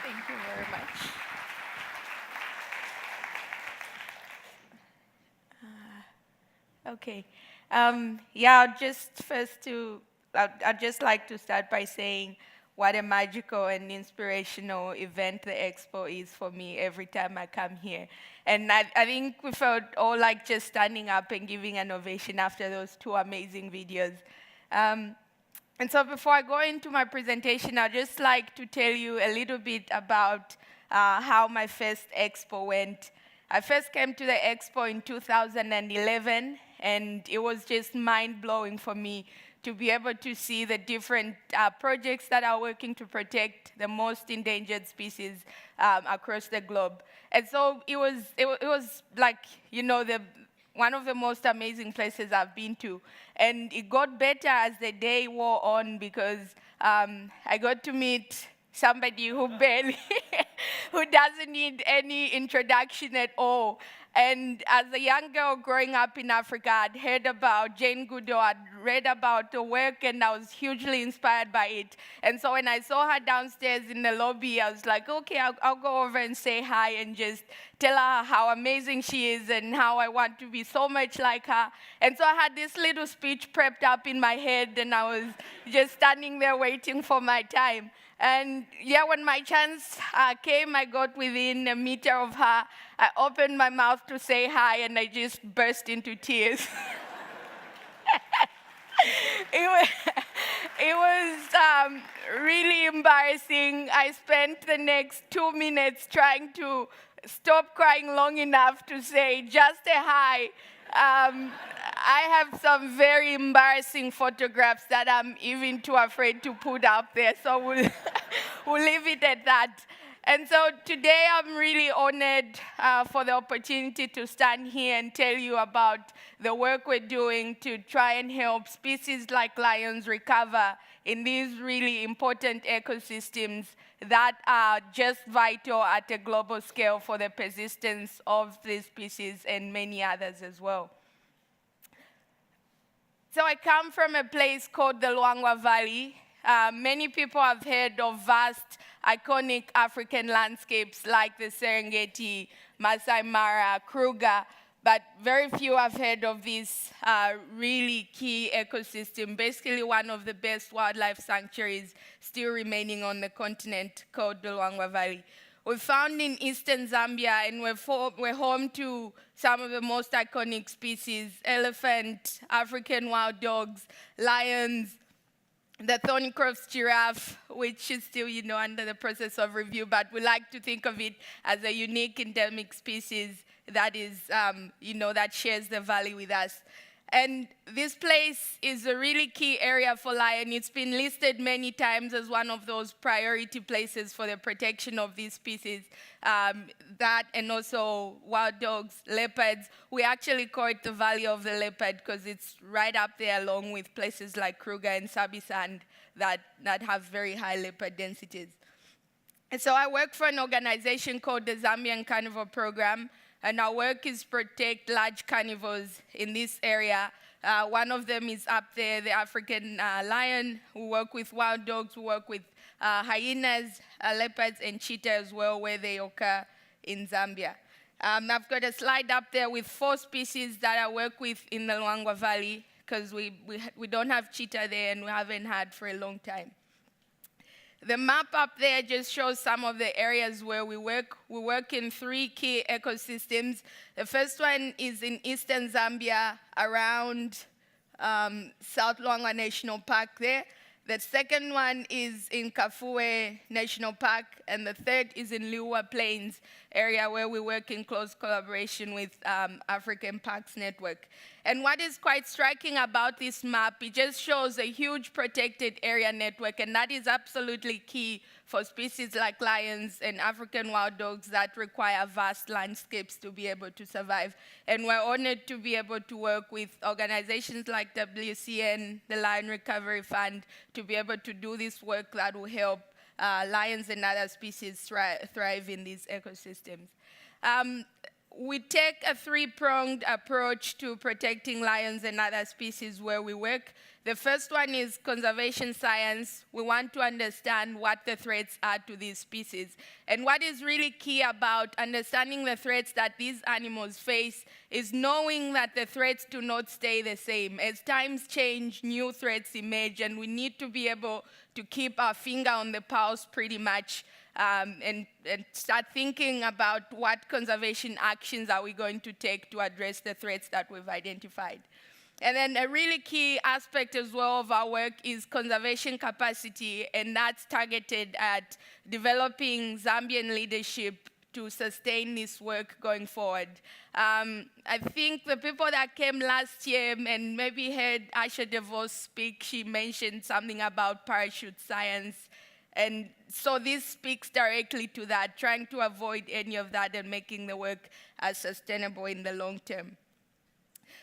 Thank you very much. Okay. Yeah, just first I'd just like to start by saying what a magical and inspirational event the Expo is for me every time I come here. And I think we felt all like just standing up and giving an ovation after those two amazing videos. Um, and so before I go into my presentation, I'd just like to tell you a little bit about how my first Expo went. I first came to the Expo in 2011, and it was just mind-blowing for me to be able to see the different projects that are working to protect the most endangered species across the globe. And so it was like, you know, one of the most amazing places I've been to. And it got better as the day wore on because I got to meet somebody who barely, who doesn't need any introduction at all. And as a young girl growing up in Africa, I'd heard about Jane Goodall, I'd read about the work, and I was hugely inspired by it. And so when I saw her downstairs in the lobby, I was like, okay, I'll go over and say hi and just tell her how amazing she is and how I want to be so much like her. And so I had this little speech prepped up in my head, and I was just standing there waiting for my time. And yeah, when my chance came, I got within a meter of her. I opened my mouth to say hi, and I just burst into tears. It was really embarrassing. I spent the next 2 minutes trying to stop crying long enough to say just a hi. I have some very embarrassing photographs that I'm even too afraid to put up there, so we'll leave it at that. And so today I'm really honored for the opportunity to stand here and tell you about the work we're doing to try and help species like lions recover in these really important ecosystems that are just vital at a global scale for the persistence of these species and many others as well. So I come from a place called the Luangwa Valley. Many people have heard of vast, iconic African landscapes like the Serengeti, Masai Mara, Kruger, but very few have heard of this really key ecosystem, basically one of the best wildlife sanctuaries still remaining on the continent called the Luangwa Valley. We're found in eastern Zambia, and we're home to some of the most iconic species: elephant, African wild dogs, lions, the thorny-crossed giraffe, which is still, you know, under the process of review, but we like to think of it as a unique endemic species that is, you know, that shares the valley with us. And this place is a really key area for lion. It's been listed many times as one of those priority places for the protection of these species. That and also wild dogs, leopards. We actually call it the Valley of the Leopard because it's right up there along with places like Kruger and Sabisand that have very high leopard densities. And so I work for an organization called the Zambian Carnivore Programme. And our work is protect large carnivores in this area. One of them is up there, the African lion. We work with wild dogs. We work with hyenas, leopards, and cheetah as well, where they occur in Zambia. I've got a slide up there with 4 species that I work with in the Luangwa Valley, because we don't have cheetah there, and we haven't had for a long time. The map up there just shows some of the areas where we work. We work in 3 key ecosystems. The first one is in eastern Zambia around South Luangwa National Park there. The second one is in Kafue National Park, and the third is in Liuwa Plains area where we work in close collaboration with African Parks Network. And what is quite striking about this map, it just shows a huge protected area network, and that is absolutely key for species like lions and African wild dogs that require vast landscapes to be able to survive. And we're honored to be able to work with organizations like WCN, the Lion Recovery Fund, to be able to do this work that will help lions and other species thrive in these ecosystems. we take a three-pronged approach to protecting lions and other species where we work. The first one is conservation science. We want to understand what the threats are to these species. And what is really key about understanding the threats that these animals face is knowing that the threats do not stay the same. As times change, new threats emerge, and we need to be able to keep our finger on the pulse pretty much and start thinking about what conservation actions are we going to take to address the threats that we've identified. And then a really key aspect as well of our work is conservation capacity, and that's targeted at developing Zambian leadership to sustain this work going forward. I think the people that came last year and maybe heard Asha DeVos speak, she mentioned something about parachute science. And so this speaks directly to that, trying to avoid any of that and making the work sustainable in the long term.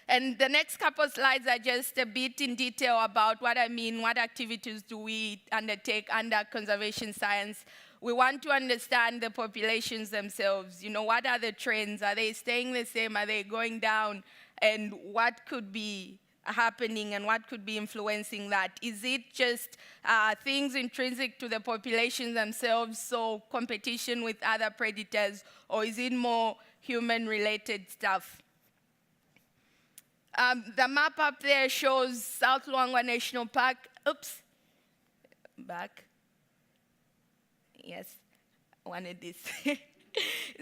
And the next couple slides are just a bit in detail about what I mean, what activities do we undertake under conservation science. We want to understand the populations themselves. You know, what are the trends? Are they staying the same? Are they going down? And what could be happening and what could be influencing that? Is it just things intrinsic to the population themselves, so competition with other predators, or is it more human-related stuff? The map up there shows South Luangwa National Park. Oops, back. Yes, I wanted this.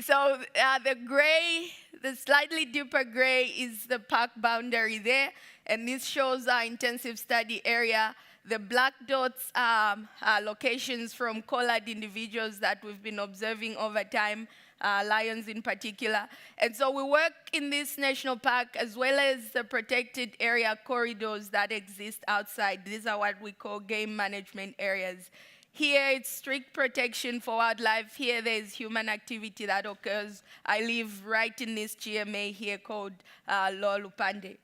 So the gray, the slightly deeper gray is the park boundary there, and this shows our intensive study area. The black dots are locations from collared individuals that we've been observing over time, lions in particular. And so we work in this national park as well as the protected area corridors that exist outside. These are what we call game management areas. Here it's strict protection for wildlife. Here there's human activity that occurs. I live right in this GMA here called Lolupande.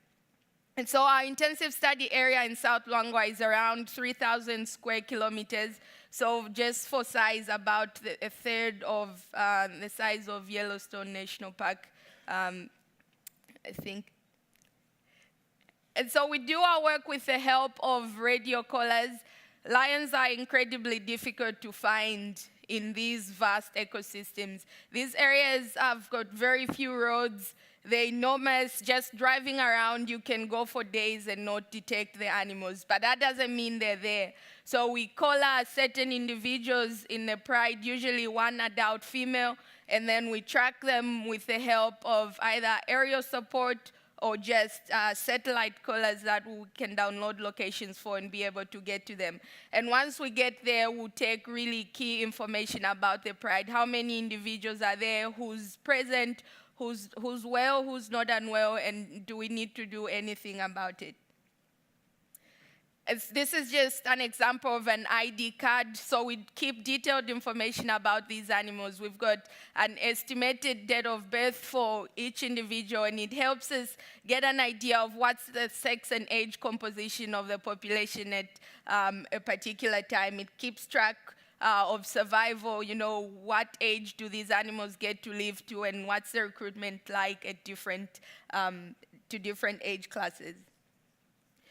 And so our intensive study area in South Luangwa is around 3,000 square kilometers. So just for size, about a third of the size of Yellowstone National Park, I think. And so we do our work with the help of radio collars. Lions are incredibly difficult to find in these vast ecosystems. These areas have got very few roads. They're enormous. Just driving around, you can go for days and not detect the animals, but that doesn't mean they're there. So we collar certain individuals in the pride, usually one adult female, and then we track them with the help of either aerial support or just satellite collars that we can download locations for and be able to get to them. And once we get there, we'll take really key information about the pride. How many individuals are there, who's present, who's well, who's not unwell, and do we need to do anything about it? This is just an example of an ID card. So we keep detailed information about these animals. We've got an estimated date of birth for each individual, and it helps us get an idea of what's the sex and age composition of the population at a particular time. It keeps track of survival, you know, what age do these animals get to live to, and what's the recruitment like at different age classes.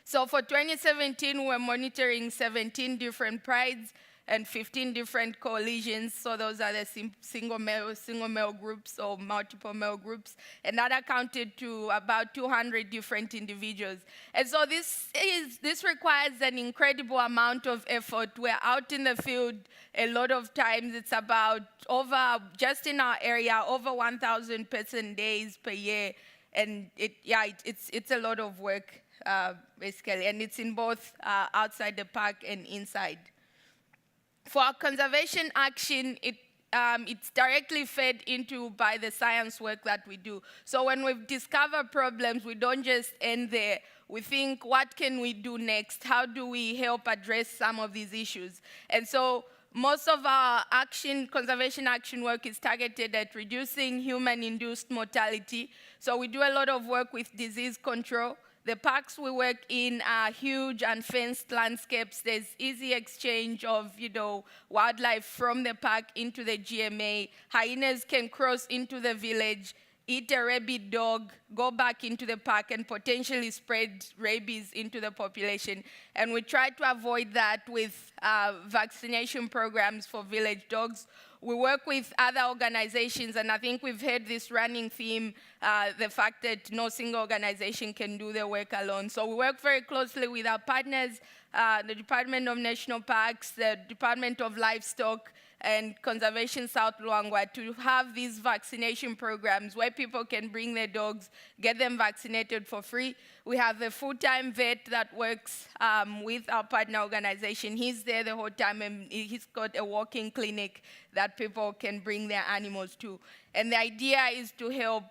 So for 2017, we're monitoring 17 different prides and 15 different coalitions. So those are the single male groups or multiple male groups. And that accounted to about 200 different individuals. And so this requires an incredible amount of effort. We're out in the field a lot of times. It's about just in our area, over 1,000 person days per year. And it's a lot of work. Basically, and it's in both outside the park and inside. For our conservation action, it's directly fed into by the science work that we do. So when we've discovered problems, we don't just end there. We think, what can we do next? How do we help address some of these issues? And so most of our conservation action work is targeted at reducing human-induced mortality. So we do a lot of work with disease control. The parks we work in are huge and fenced landscapes. There's easy exchange of, wildlife from the park into the GMA. Hyenas can cross into the village. eat a rabid dog, go back into the park, and potentially spread rabies into the population. And we try to avoid that with vaccination programs for village dogs. We work with other organizations, and I think we've heard this running theme, the fact that no single organization can do the work alone. So we work very closely with our partners, the Department of National Parks, the Department of Livestock, and Conservation South Luangwa, to have these vaccination programs where people can bring their dogs, get them vaccinated for free. We have a full-time vet that works with our partner organization. He's there the whole time, and he's got a walking clinic that people can bring their animals to. And the idea is to help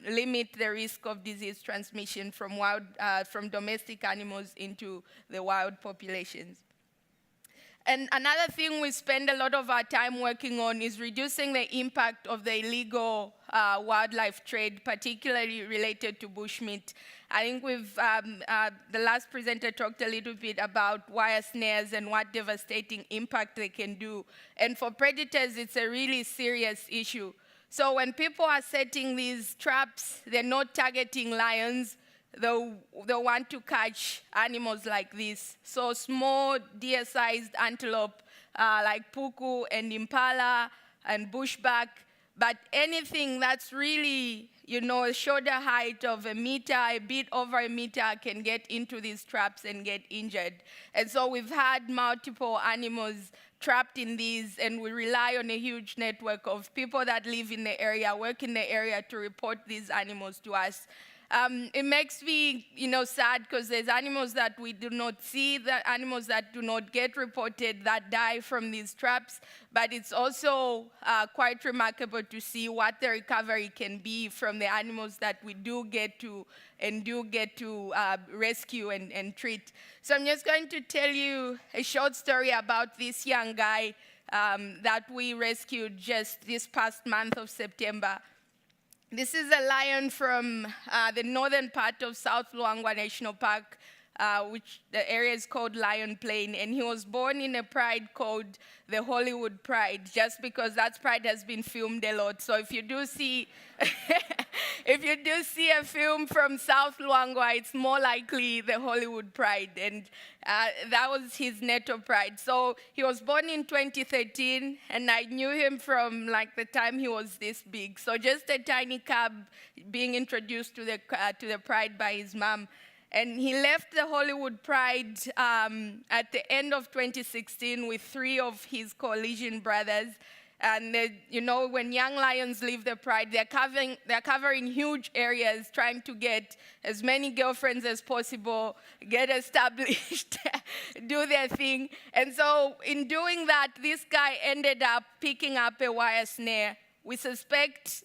limit the risk of disease transmission from domestic animals into the wild populations. And another thing we spend a lot of our time working on is reducing the impact of the illegal wildlife trade, particularly related to bushmeat. I think the last presenter talked a little bit about wire snares and what devastating impact they can do. And for predators, it's a really serious issue. So when people are setting these traps, they're not targeting lions. They want to catch animals like this. So small deer-sized antelope like puku and impala and bushback, but anything that's really, a shoulder height of a meter, a bit over a meter, can get into these traps and get injured. And so we've had multiple animals trapped in these, and we rely on a huge network of people that live in the area, work in the area, to report these animals to us. It makes me, sad, because there's animals that we do not see, the animals that do not get reported that die from these traps, but it's also quite remarkable to see what the recovery can be from the animals that we do get to rescue and treat. So I'm just going to tell you a short story about this young guy that we rescued just this past month of September. This is a lion from the northern part of South Luangwa National Park, which the area is called Lion Plain, and he was born in a pride called the Hollywood Pride, just because that pride has been filmed a lot. So if you do see, a film from South Luangwa, it's more likely the Hollywood Pride, and that was his natal pride. So he was born in 2013, and I knew him from the time he was this big. So just a tiny cub being introduced to the pride by his mom. And he left the Hollywood Pride at the end of 2016 with 3 of his coalition brothers. And when young lions leave the pride, they're covering huge areas, trying to get as many girlfriends as possible, get established, do their thing. And so in doing that, this guy ended up picking up a wire snare. We suspect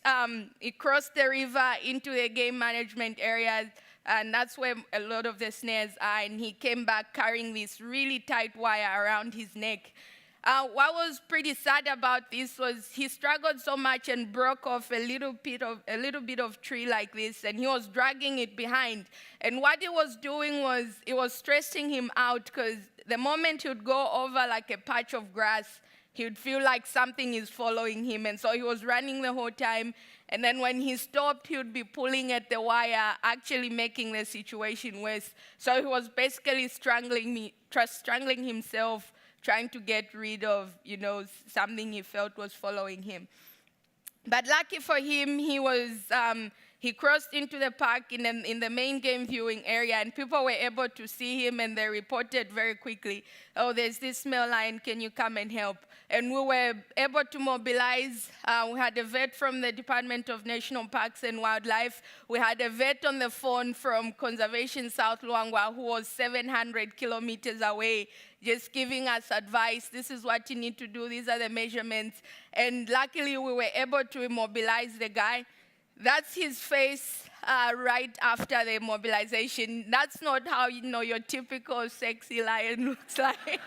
he crossed the river into the game management areas, and that's where a lot of the snares are, and he came back carrying this really tight wire around his neck. What was pretty sad about this was he struggled so much and broke off a little bit of tree like this, and he was dragging it behind. And what he was doing was, it was stressing him out, because the moment he would go over like a patch of grass, he would feel like something is following him, and so he was running the whole time. And then when he stopped, he would be pulling at the wire, actually making the situation worse. So he was basically strangling himself, trying to get rid of, something he felt was following him. But lucky for him, he crossed into the park in the main game viewing area, and people were able to see him, and they reported very quickly, "Oh, there's this male lion, can you come and help?" And we were able to mobilize. We had a vet from the Department of National Parks and Wildlife. We had a vet on the phone from Conservation South Luangwa, who was 700 kilometers away, just giving us advice. This is what you need to do. These are the measurements. And luckily, we were able to immobilize the guy. That's his face right after the immobilization. That's not how, your typical sexy lion looks like.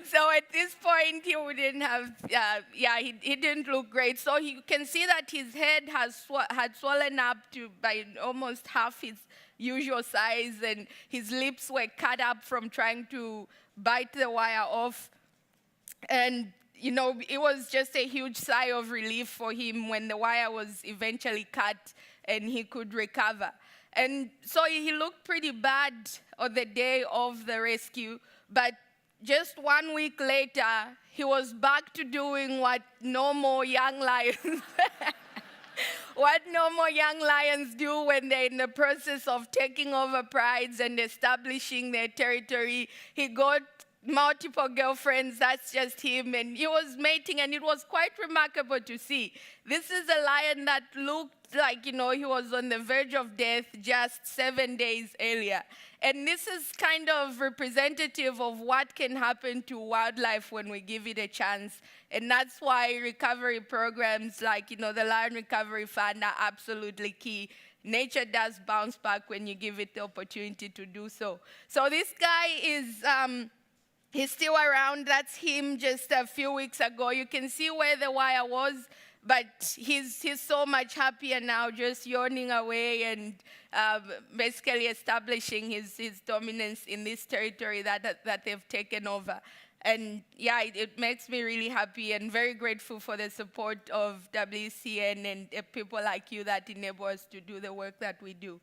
So at this point, he wouldn't have, he didn't look great. So you can see that his head had swollen up by almost half his usual size, and his lips were cut up from trying to bite the wire off. And you know, it was just a huge sigh of relief for him when the wire was eventually cut and he could recover. And so he looked pretty bad on the day of the rescue, but just 1 week later, he was back to doing what normal young lions what normal young lions do when they're in the process of taking over prides and establishing their territory. He got multiple girlfriends, that's just him, and he was mating, and it was quite remarkable to see. This is a lion that looked like, you know, he was on the verge of death just 7 days earlier. And this is kind of representative of what can happen to wildlife when we give it a chance. And that's why recovery programs like, you know, the Lion Recovery Fund are absolutely key. Nature does bounce back when you give it the opportunity to do so. So this guy is, he's still around. That's him just a few weeks ago. You can see where the wire was, but he's so much happier now, just yawning away and basically establishing his dominance in this territory that they've taken over. And yeah, it makes me really happy and very grateful for the support of WCN and people like you that enable us to do the work that we do.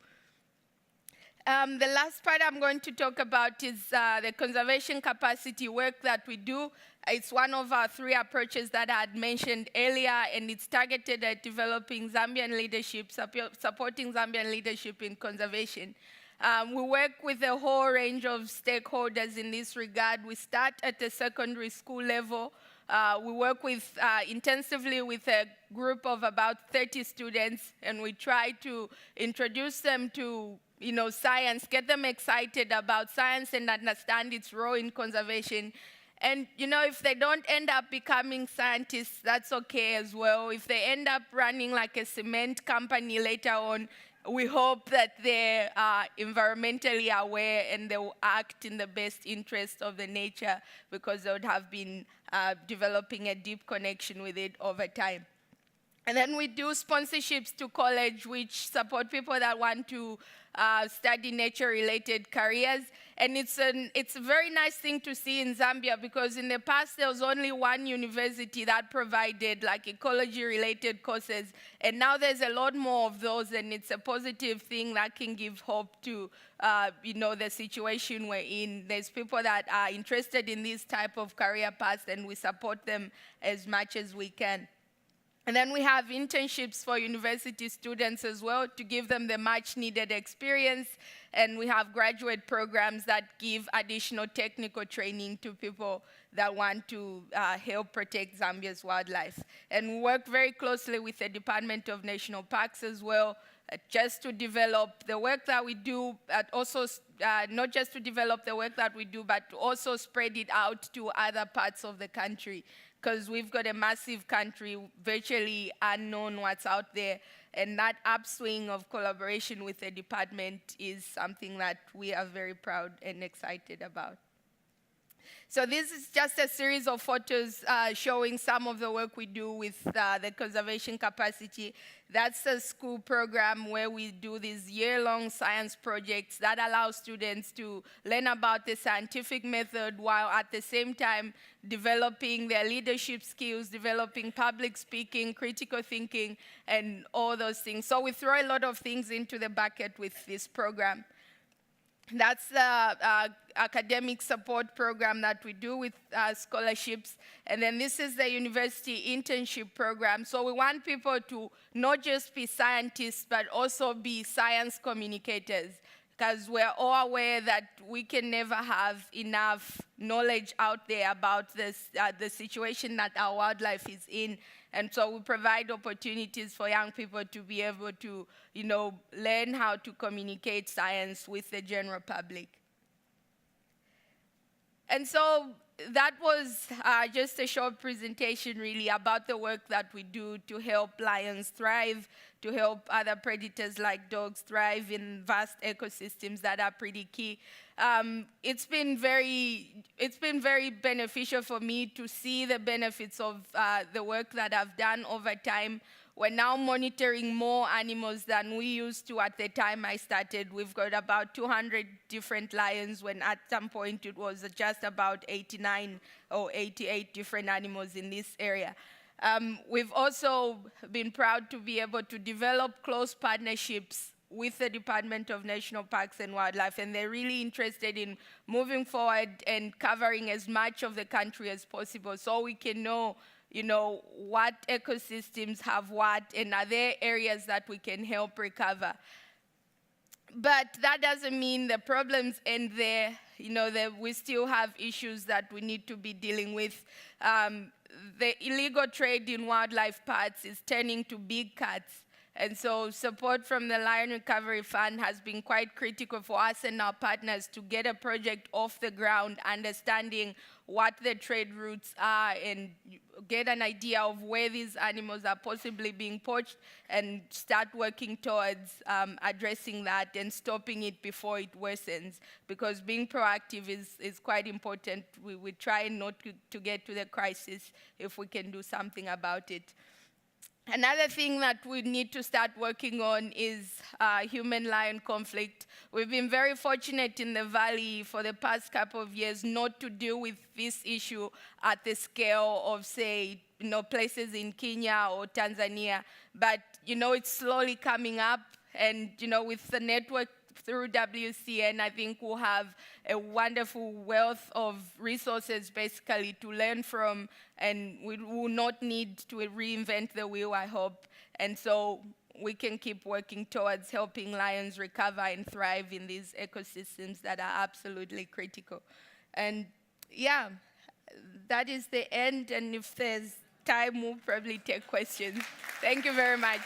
The last part I'm going to talk about is the conservation capacity work that we do. It's one of our 3 approaches that I had mentioned earlier, and it's targeted at developing Zambian leadership, supporting Zambian leadership in conservation. We work with a whole range of stakeholders in this regard. We start at the secondary school level. We work intensively with a group of about 30 students, and we try to introduce them to science, get them excited about science and understand its role in conservation. And, if they don't end up becoming scientists, that's okay as well. If they end up running like a cement company later on, we hope that they are environmentally aware and they will act in the best interest of the nature because they would have been developing a deep connection with it over time. And then we do sponsorships to college, which support people that want to study nature-related careers. And it's a very nice thing to see in Zambia because in the past there was only one university that provided like ecology-related courses. And now there's a lot more of those, and it's a positive thing that can give hope to the situation we're in. There's people that are interested in this type of career paths, and we support them as much as we can. And then we have internships for university students as well to give them the much needed experience. And we have graduate programs that give additional technical training to people that want to help protect Zambia's wildlife. And we work very closely with the Department of National Parks as well, just to develop the work that we do, also not just to develop the work that we do, but to also spread it out to other parts of the country. Because we've got a massive country, virtually unknown what's out there, and that upswing of collaboration with the department is something that we are very proud and excited about. So this is just a series of photos showing some of the work we do with the conservation capacity. That's a school program where we do these year-long science projects that allow students to learn about the scientific method while at the same time developing their leadership skills, developing public speaking, critical thinking, and all those things. So we throw a lot of things into the bucket with this program. That's the academic support program that we do with scholarships. And then this is the university internship program. So we want people to not just be scientists, but also be science communicators, because we're all aware that we can never have enough knowledge out there about this, the situation that our wildlife is in. And so we provide opportunities for young people to be able to, learn how to communicate science with the general public. And so that was just a short presentation, really, about the work that we do to help lions thrive, to help other predators like dogs thrive in vast ecosystems that are pretty key. It's been very beneficial for me to see the benefits of the work that I've done over time. We're now monitoring more animals than we used to at the time I started. We've got about 200 different lions, when at some point it was just about 89 or 88 different animals in this area. We've also been proud to be able to develop close partnerships with the Department of National Parks and Wildlife, and they're really interested in moving forward and covering as much of the country as possible so we can know, what ecosystems have what, and are there areas that we can help recover. But that doesn't mean the problems end there. That we still have issues that we need to be dealing with. The illegal trade in wildlife parts is turning to big cuts. And so support from the Lion Recovery Fund has been quite critical for us and our partners to get a project off the ground, understanding what the trade routes are and get an idea of where these animals are possibly being poached and start working towards addressing that and stopping it before it worsens. Because being proactive is quite important. We try not to get to the crisis if we can do something about it. Another thing that we need to start working on is human-lion conflict. We've been very fortunate in the Valley for the past couple of years not to deal with this issue at the scale of, say, places in Kenya or Tanzania. But, it's slowly coming up. And, with the network through WCN, I think we'll have a wonderful wealth of resources basically to learn from, and we will not need to reinvent the wheel, I hope. And so we can keep working towards helping lions recover and thrive in these ecosystems that are absolutely critical. And yeah, that is the end, and if there's time, we'll probably take questions. Thank you very much.